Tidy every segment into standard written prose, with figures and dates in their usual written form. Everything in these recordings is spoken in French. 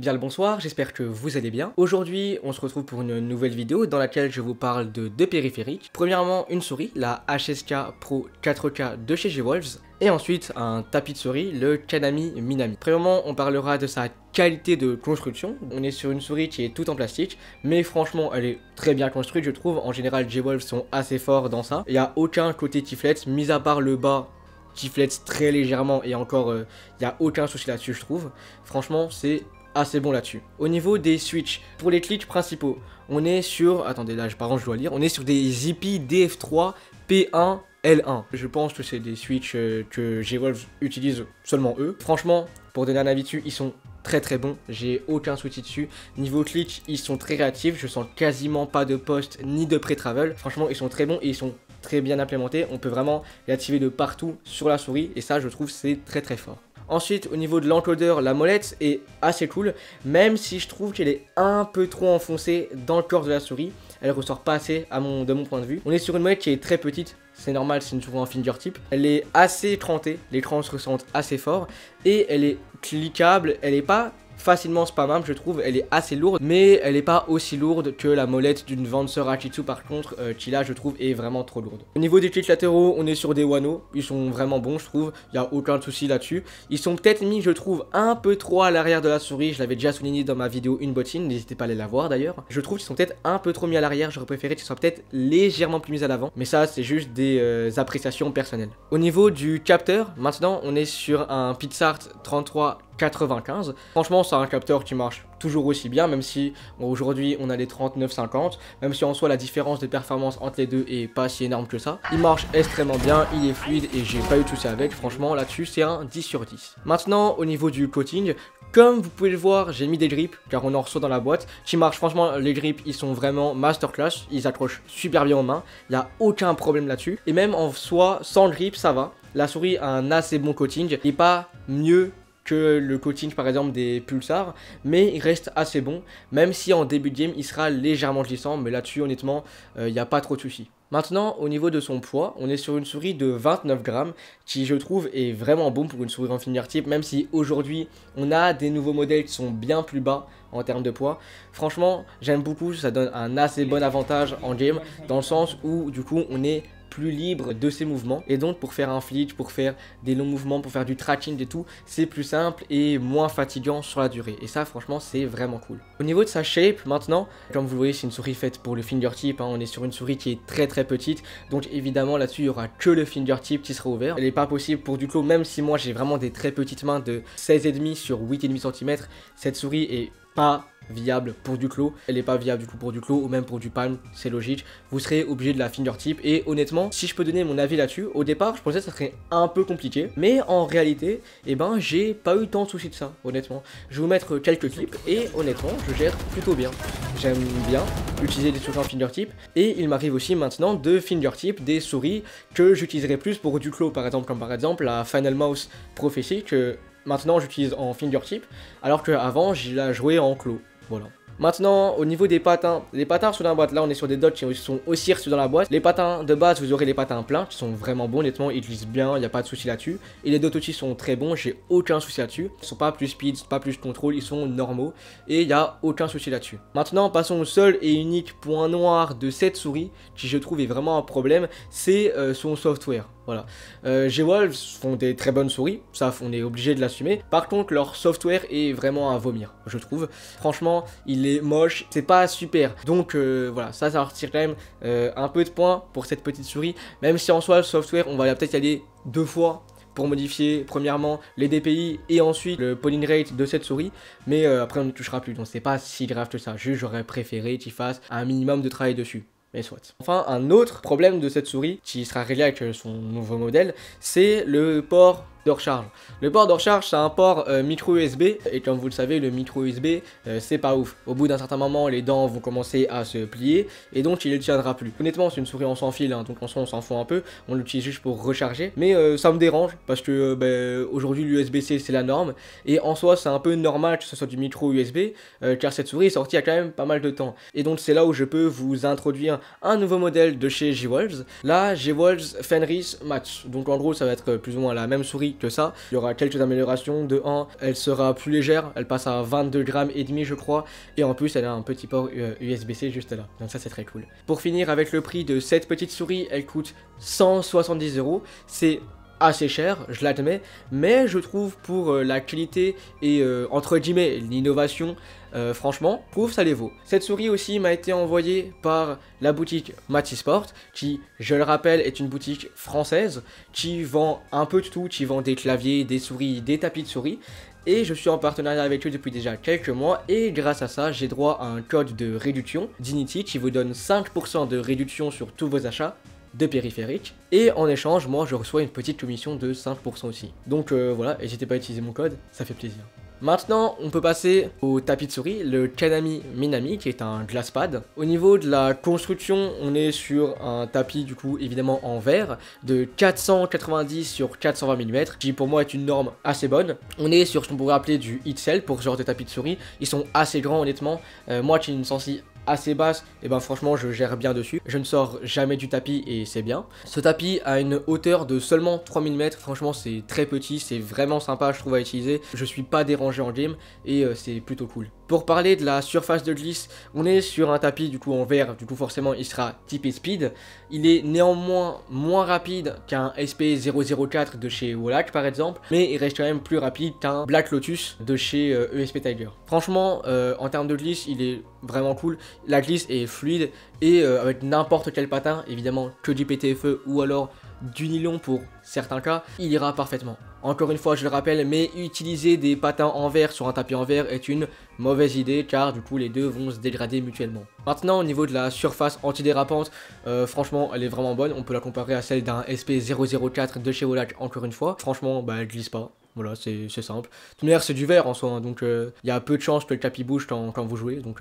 bien le bonsoir, j'espère que vous allez bien. Aujourd'hui, on se retrouve pour une nouvelle vidéo dans laquelle je vous parle de deux périphériques. Premièrement, une souris, la HSK Pro 4K de chez G-Wolves. Et ensuite, un tapis de souris, le Kanami Minami. Premièrement, on parlera de sa qualité de construction. On est sur une souris qui est toute en plastique, mais franchement, elle est très bien construite, je trouve. En général, G-Wolves sont assez forts dans ça. Il n'y a aucun côté tiflette, mis à part le bas qui flette très légèrement et encore il n'y a aucun souci là-dessus je trouve. Franchement c'est assez bon là-dessus. Au niveau des switches, pour les clics principaux, on est sur, attendez là par contre je dois lire, on est sur des Zippy DF3 P1 L1. Je pense que c'est des switches que G-Wolves utilise seulement eux. Franchement, pour donner un avis dessus, ils sont très bons, j'ai aucun souci dessus. Niveau clic, ils sont très réactifs, je sens quasiment pas de post ni de pré-travel. Franchement, ils sont très bons et ils sont très bien implémentés. On peut vraiment les activer de partout sur la souris et ça, je trouve, c'est très fort. Ensuite, au niveau de l'encodeur, la molette est assez cool, même si je trouve qu'elle est un peu trop enfoncée dans le corps de la souris. Elle ressort pas assez de mon point de vue. On est sur une molette qui est très petite, c'est normal, c'est une souris en fingertip. Elle est assez écrantée, l'écran se ressent assez fort et elle est cliquable, elle est pas facilement spammable je trouve, elle est assez lourde mais elle n'est pas aussi lourde que la molette d'une Vencer Achitsu par contre qui là je trouve est vraiment trop lourde. Au niveau des clics latéraux on est sur des Wano, ils sont vraiment bons je trouve, il n'y a aucun souci là-dessus. Ils sont peut-être mis je trouve un peu trop à l'arrière de la souris, je l'avais déjà souligné dans ma vidéo Unboxing, n'hésitez pas à aller la voir d'ailleurs. Je trouve qu'ils sont peut-être un peu trop mis à l'arrière, j'aurais préféré qu'ils soient peut-être légèrement plus mis à l'avant, mais ça c'est juste des appréciations personnelles. Au niveau du capteur, maintenant on est sur un PixArt 3395. Franchement c'est un capteur qui marche toujours aussi bien, même si bon, aujourd'hui on a les 3950, même si en soi la différence de performance entre les deux est pas si énorme que ça. Il marche extrêmement bien, il est fluide et j'ai pas eu de soucis avec, franchement là-dessus c'est un 10 sur 10. Maintenant au niveau du coating, comme vous pouvez le voir, j'ai mis des grips, car on en reçoit dans la boîte, qui marchent franchement, les grips, ils sont vraiment masterclass, ils accrochent super bien aux mains, il n'y a aucun problème là-dessus. Et même en soi, sans grip, ça va. La souris a un assez bon coating, et pas mieux que le coating par exemple des Pulsar, mais il reste assez bon, même si en début de game, il sera légèrement glissant, mais là-dessus, honnêtement, il n'y a pas trop de soucis. Maintenant, au niveau de son poids, on est sur une souris de 29 grammes, qui je trouve est vraiment bon pour une souris en fingertip, même si aujourd'hui, on a des nouveaux modèles qui sont bien plus bas en termes de poids. Franchement, j'aime beaucoup, ça donne un assez bon avantage en game, dans le sens où du coup, on est plus libre de ses mouvements et donc pour faire un flitch, pour faire des longs mouvements, pour faire du tracking et tout, c'est plus simple et moins fatigant sur la durée et ça franchement c'est vraiment cool. Au niveau de sa shape maintenant, comme vous le voyez c'est une souris faite pour le fingertip, hein, on est sur une souris qui est très petite, donc évidemment là-dessus il y aura que le fingertip qui sera ouvert. Elle n'est pas possible pour du clos, même si moi j'ai vraiment des très petites mains de 16,5 sur 8,5 cm, cette souris est pas viable pour du clos, elle n'est pas viable du coup pour du clos ou même pour du palm, c'est logique, vous serez obligé de la fingertip et honnêtement si je peux donner mon avis là-dessus, au départ je pensais que ça serait un peu compliqué mais en réalité eh ben j'ai pas eu tant de soucis de ça honnêtement. Je vais vous mettre quelques clips et honnêtement je gère plutôt bien, j'aime bien utiliser des souris en fingertip et il m'arrive aussi maintenant de fingertip des souris que j'utiliserai plus pour du clos par exemple, comme par exemple la Final Mouse Prophecy que maintenant j'utilise en fingertip alors qu'avant j'y la jouais en clos. Voilà. Maintenant, au niveau des patins, les patins sur la boîte, là on est sur des dots qui sont aussi reçus dans la boîte. Les patins de base, vous aurez les patins pleins qui sont vraiment bons, honnêtement, ils glissent bien, il n'y a pas de souci là-dessus. Et les dots aussi sont très bons, j'ai aucun souci là-dessus. Ils sont pas plus speed, pas plus contrôle, ils sont normaux et il n'y a aucun souci là-dessus. Maintenant, passons au seul et unique point noir de cette souris qui je trouve est vraiment un problème, c'est son software. Voilà. G-Wolves font des très bonnes souris, ça on est obligé de l'assumer. Par contre leur software est vraiment à vomir, je trouve. Franchement il est moche, c'est pas super. Donc voilà, ça retire quand même un peu de points pour cette petite souris. Même si en soi le software on va peut-être y aller deux fois pour modifier premièrement les DPI et ensuite le polling rate de cette souris. Mais après on ne touchera plus, donc c'est pas si grave que ça. Juste j'aurais préféré qu'il fasse un minimum de travail dessus. Mais soit. Enfin, un autre problème de cette souris, qui sera réglé avec son nouveau modèle, c'est le port de recharge. Le port de recharge, c'est un port micro USB, et comme vous le savez, le micro USB, c'est pas ouf. Au bout d'un certain moment, les dents vont commencer à se plier, et donc il ne tiendra plus. Honnêtement, c'est une souris en sans fil, hein, donc en soi, on s'en fout un peu, on l'utilise juste pour recharger, mais ça me dérange, parce que aujourd'hui, l'USB-C, c'est la norme, et en soi, c'est un peu normal que ce soit du micro USB, car cette souris est sortie il y a quand même pas mal de temps. Et donc, c'est là où je peux vous introduire un nouveau modèle de chez G-Wolves, la G-Wolves Fenris Match. Donc en gros, ça va être plus ou moins la même souris que ça. Il y aura quelques améliorations. De 1, elle sera plus légère, elle passe à 22 grammes et demi je crois, et en plus elle a un petit port USB-C juste là, donc ça c'est très cool. Pour finir avec le prix de cette petite souris, elle coûte 170 €, c'est assez cher, je l'admets, mais je trouve pour la qualité et entre guillemets l'innovation, franchement, je trouve ça les vaut. Cette souris aussi m'a été envoyée par la boutique Matisport, qui, je le rappelle, est une boutique française, qui vend un peu de tout, qui vend des claviers, des souris, des tapis de souris, et je suis en partenariat avec eux depuis déjà quelques mois, et grâce à ça, j'ai droit à un code de réduction, Dignity, qui vous donne 5% de réduction sur tous vos achats de périphériques, et en échange moi je reçois une petite commission de 5% aussi. Donc voilà, n'hésitez pas à utiliser mon code, ça fait plaisir. Maintenant on peut passer au tapis de souris, le Kanami Minami, qui est un Glasspad. Au niveau de la construction, on est sur un tapis du coup évidemment en verre de 490 sur 420 mm, qui pour moi est une norme assez bonne. On est sur ce qu'on pourrait appeler du Itzel pour ce genre de tapis de souris, ils sont assez grands honnêtement, moi qui ai une sensi assez basse, et ben franchement je gère bien dessus, je ne sors jamais du tapis et c'est bien. Ce tapis a une hauteur de seulement 3 mm, franchement c'est très petit, c'est vraiment sympa je trouve à utiliser, je suis pas dérangé en game et c'est plutôt cool. Pour parler de la surface de glisse, on est sur un tapis du coup en verre, du coup forcément il sera typé speed, il est néanmoins moins rapide qu'un SP004 de chez Wallach par exemple, mais il reste quand même plus rapide qu'un Black Lotus de chez ESP Tiger. Franchement en termes de glisse il est vraiment cool, la glisse est fluide et avec n'importe quel patin, évidemment que du PTFE ou alors du nylon pour certains cas, il ira parfaitement. Encore une fois je le rappelle, mais utiliser des patins en verre sur un tapis en verre est une mauvaise idée car du coup les deux vont se dégrader mutuellement. Maintenant au niveau de la surface antidérapante, franchement elle est vraiment bonne, on peut la comparer à celle d'un SP004 de chez Wallach encore une fois, franchement bah elle glisse pas. Voilà, c'est simple. De toute manière, c'est du verre en soi, hein, donc il y a peu de chances que le tapis bouge quand vous jouez, donc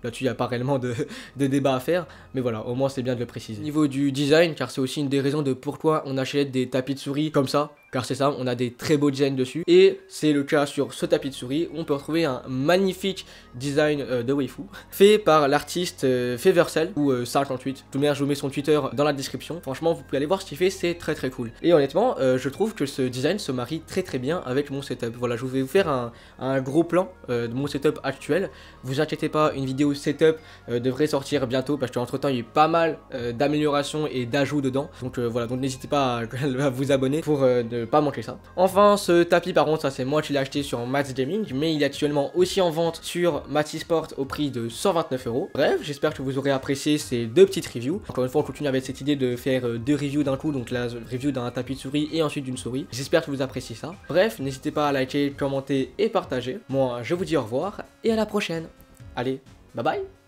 là-dessus, il n'y a pas réellement de débat à faire, mais voilà, au moins c'est bien de le préciser. Au niveau du design, car c'est aussi une des raisons de pourquoi on achète des tapis de souris comme ça, car c'est ça, on a des très beaux designs dessus, et c'est le cas sur ce tapis de souris, où on peut retrouver un magnifique design de waifu, fait par l'artiste Fevercell, ou 58, de toute manière je vous mets son Twitter dans la description, franchement vous pouvez aller voir ce qu'il fait, c'est très très cool. Et honnêtement, je trouve que ce design se marie très très bien avec mon setup. Voilà, je vais vous faire un gros plan de mon setup actuel, vous inquiétez pas, une vidéo setup devrait sortir bientôt, parce qu'entre temps il y a eu pas mal d'améliorations et d'ajouts dedans, donc voilà, donc n'hésitez pas à vous abonner pour ne pas manquer ça. Enfin ce tapis par contre, ça c'est moi qui l'ai acheté sur Mats Gaming, mais il est actuellement aussi en vente sur Matisport au prix de 129 €. Bref, j'espère que vous aurez apprécié ces deux petites reviews. Encore une fois on continue avec cette idée de faire deux reviews d'un coup, donc la review d'un tapis de souris et ensuite d'une souris. J'espère que vous appréciez ça. Bref, n'hésitez pas à liker, commenter et partager. Moi je vous dis au revoir et à la prochaine. Allez, bye bye.